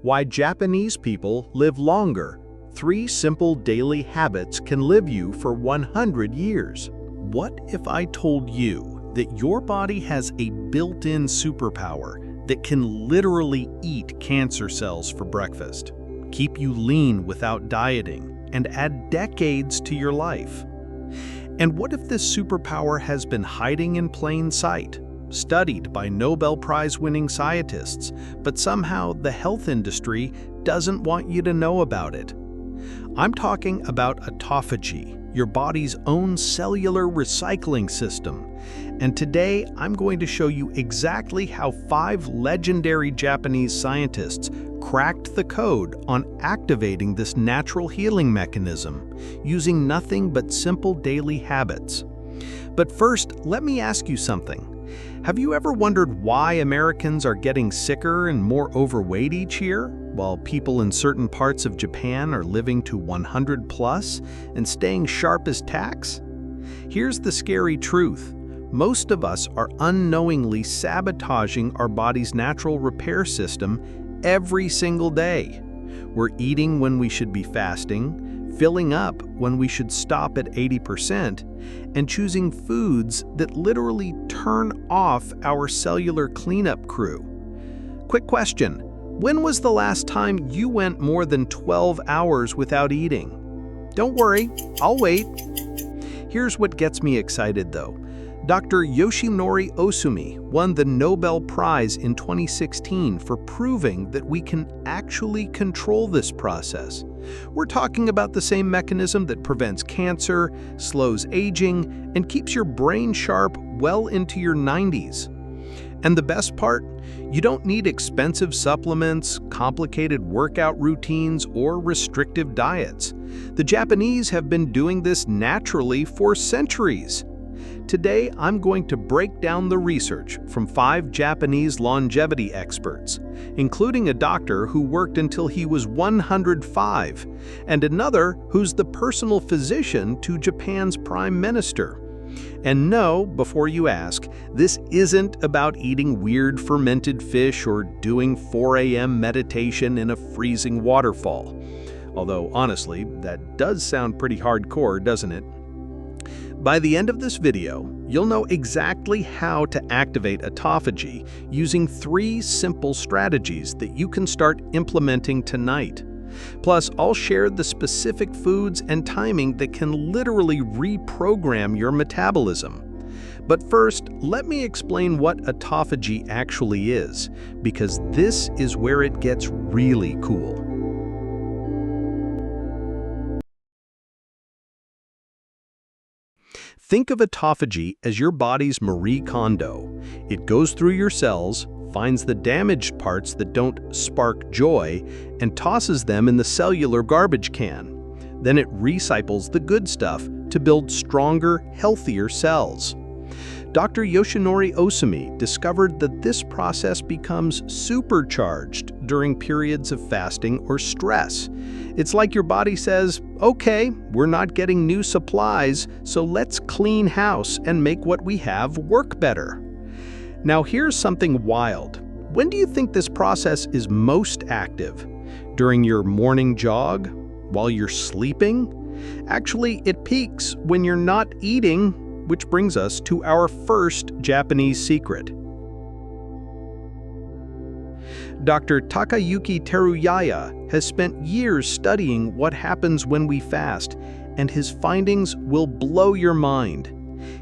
Why Japanese people live longer. 3 simple daily habits can live you for 100 years. What if I told you that your body has a built-in superpower that can literally eat cancer cells for breakfast, keep you lean without dieting, and add decades to your life? And what if this superpower has been hiding in plain sight, studied by Nobel Prize-winning scientists, but somehow the health industry doesn't want you to know about it? I'm talking about autophagy, your body's own cellular recycling system. And today, I'm going to show you exactly how 5 legendary Japanese scientists cracked the code on activating this natural healing mechanism using nothing but simple daily habits. But first, let me ask you something. Have you ever wondered why Americans are getting sicker and more overweight each year, while people in certain parts of Japan are living to 100 plus and staying sharp as tacks? Here's the scary truth. Most of us are unknowingly sabotaging our body's natural repair system every single day. We're eating when we should be fasting, filling up when we should stop at 80%, and choosing foods that literally turn off our cellular cleanup crew. Quick question, when was the last time you went more than 12 hours without eating? Don't worry, I'll wait. Here's what gets me excited though. Dr. Yoshinori Osumi won the Nobel Prize in 2016 for proving that we can actually control this process. We're talking about the same mechanism that prevents cancer, slows aging, and keeps your brain sharp well into your 90s. And the best part? You don't need expensive supplements, complicated workout routines, or restrictive diets. The Japanese have been doing this naturally for centuries. Today, I'm going to break down the research from 5 Japanese longevity experts, including a doctor who worked until he was 105, and another who's the personal physician to Japan's prime minister. And no, before you ask, this isn't about eating weird fermented fish or doing 4 a.m. meditation in a freezing waterfall. Although, honestly, that does sound pretty hardcore, doesn't it? By the end of this video, you'll know exactly how to activate autophagy using 3 simple strategies that you can start implementing tonight. Plus, I'll share the specific foods and timing that can literally reprogram your metabolism. But first, let me explain what autophagy actually is, because this is where it gets really cool. Think of autophagy as your body's Marie Kondo. It goes through your cells, finds the damaged parts that don't spark joy, and tosses them in the cellular garbage can. Then it recycles the good stuff to build stronger, healthier cells. Dr. Yoshinori Osumi discovered that this process becomes supercharged during periods of fasting or stress. It's like your body says, okay, we're not getting new supplies, so let's clean house and make what we have work better. Now here's something wild. When do you think this process is most active? During your morning jog? While you're sleeping? Actually, it peaks when you're not eating, which brings us to our first Japanese secret. Dr. Takayuki Teruyaya has spent years studying what happens when we fast, and his findings will blow your mind.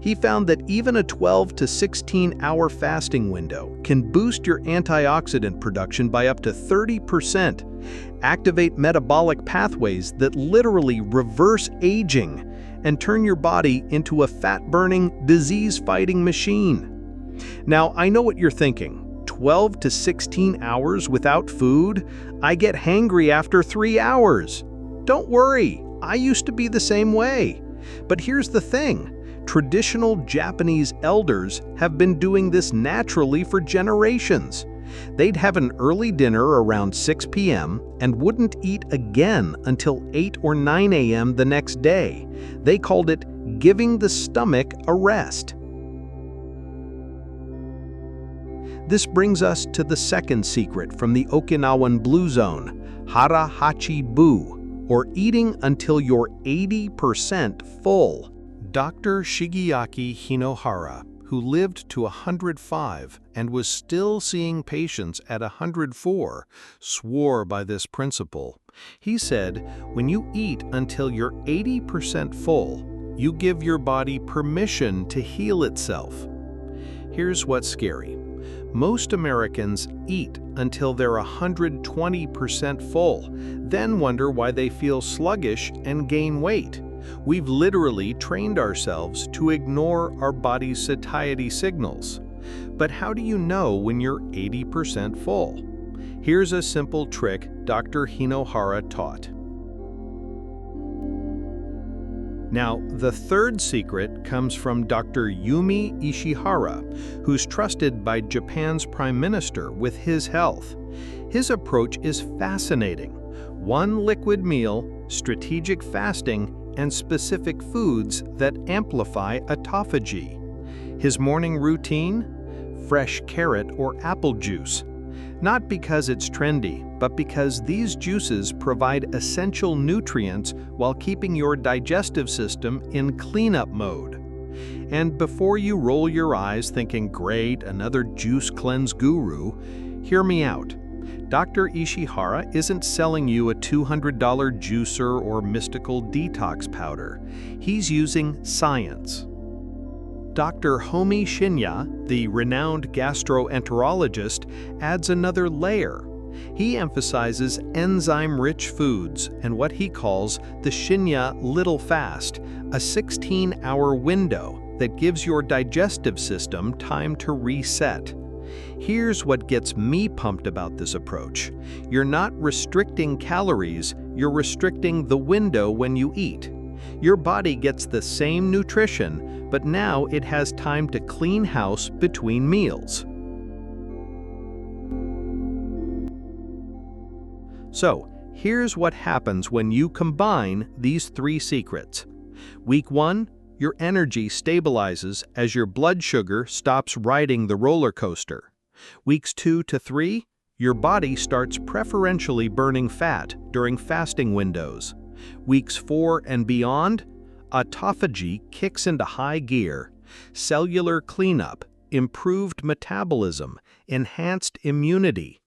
He found that even a 12 to 16-hour fasting window can boost your antioxidant production by up to 30%, activate metabolic pathways that literally reverse aging, and turn your body into a fat-burning, disease-fighting machine. Now, I know what you're thinking. 12 to 16 hours without food? I get hangry after 3 hours. Don't worry, I used to be the same way. But here's the thing. Traditional Japanese elders have been doing this naturally for generations. They'd have an early dinner around 6 p.m. and wouldn't eat again until 8 or 9 a.m. the next day. They called it giving the stomach a rest. This brings us to the second secret from the Okinawan Blue Zone, Hara Hachi Bu, or eating until you're 80% full. Dr. Shigeaki Hinohara, who lived to 105 and was still seeing patients at 104, swore by this principle. He said, when you eat until you're 80% full, you give your body permission to heal itself. Here's what's scary. Most Americans eat until they're 120% full, then wonder why they feel sluggish and gain weight. We've literally trained ourselves to ignore our body's satiety signals. But how do you know when you're 80% full? Here's a simple trick Dr. Hinohara taught. Now, the third secret comes from Dr. Yumi Ishihara, who's trusted by Japan's Prime Minister with his health. His approach is fascinating. One liquid meal, strategic fasting, and specific foods that amplify autophagy. His morning routine? Fresh carrot or apple juice. Not because it's trendy, but because these juices provide essential nutrients while keeping your digestive system in cleanup mode. And before you roll your eyes thinking, great, another juice cleanse guru, hear me out. Dr. Ishihara isn't selling you a $200 juicer or mystical detox powder. He's using science. Dr. Homi Shinya, the renowned gastroenterologist, adds another layer. He emphasizes enzyme-rich foods and what he calls the Shinya Little Fast, a 16-hour window that gives your digestive system time to reset. Here's what gets me pumped about this approach. You're not restricting calories, you're restricting the window when you eat. Your body gets the same nutrition, but now it has time to clean house between meals. So, here's what happens when you combine these three secrets. Week 1, your energy stabilizes as your blood sugar stops riding the roller coaster. Weeks 2 to 3, your body starts preferentially burning fat during fasting windows. Weeks 4 and beyond, autophagy kicks into high gear, cellular cleanup, improved metabolism, enhanced immunity.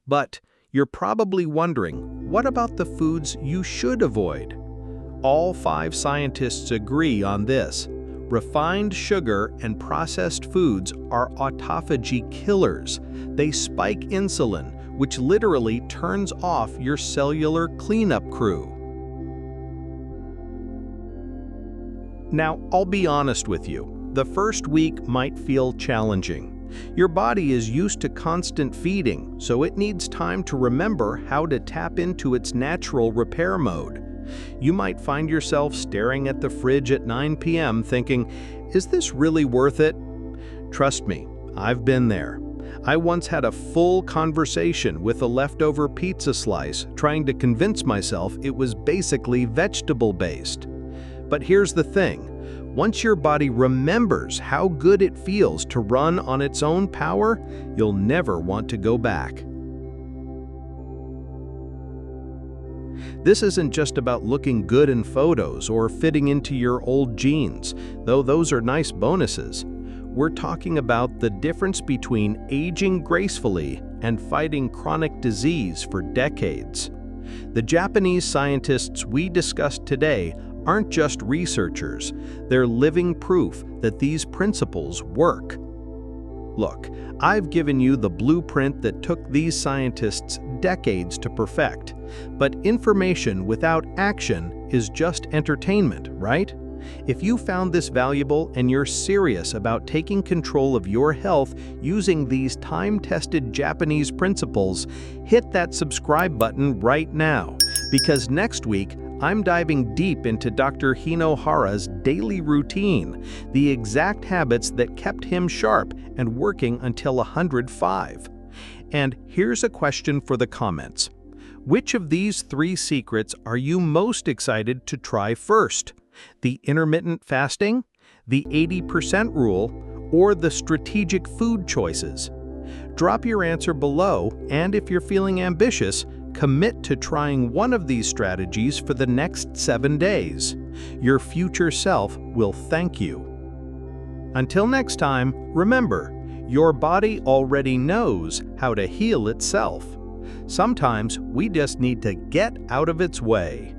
But you're probably wondering, what about the foods you should avoid? All 5 scientists agree on this. Refined sugar and processed foods are autophagy killers. They spike insulin, which literally turns off your cellular cleanup crew. Now, I'll be honest with you. The first week might feel challenging. Your body is used to constant feeding, so it needs time to remember how to tap into its natural repair mode. You might find yourself staring at the fridge at 9 p.m. thinking, is this really worth it? Trust me, I've been there. I once had a full conversation with a leftover pizza slice, trying to convince myself it was basically vegetable-based. But here's the thing. Once your body remembers how good it feels to run on its own power, you'll never want to go back. This isn't just about looking good in photos or fitting into your old jeans, though those are nice bonuses. We're talking about the difference between aging gracefully and fighting chronic disease for decades. The Japanese scientists we discussed today aren't just researchers, they're living proof that these principles work. Look, I've given you the blueprint that took these scientists decades to perfect, but information without action is just entertainment, right? If you found this valuable and you're serious about taking control of your health using these time-tested Japanese principles, hit that subscribe button right now, because next week, I'm diving deep into Dr. Hinohara's daily routine, the exact habits that kept him sharp and working until 105. And here's a question for the comments. Which of these 3 secrets are you most excited to try first? The intermittent fasting, the 80% rule, or the strategic food choices? Drop your answer below, and if you're feeling ambitious, commit to trying one of these strategies for the next 7 days. Your future self will thank you. Until next time, remember, your body already knows how to heal itself. Sometimes we just need to get out of its way.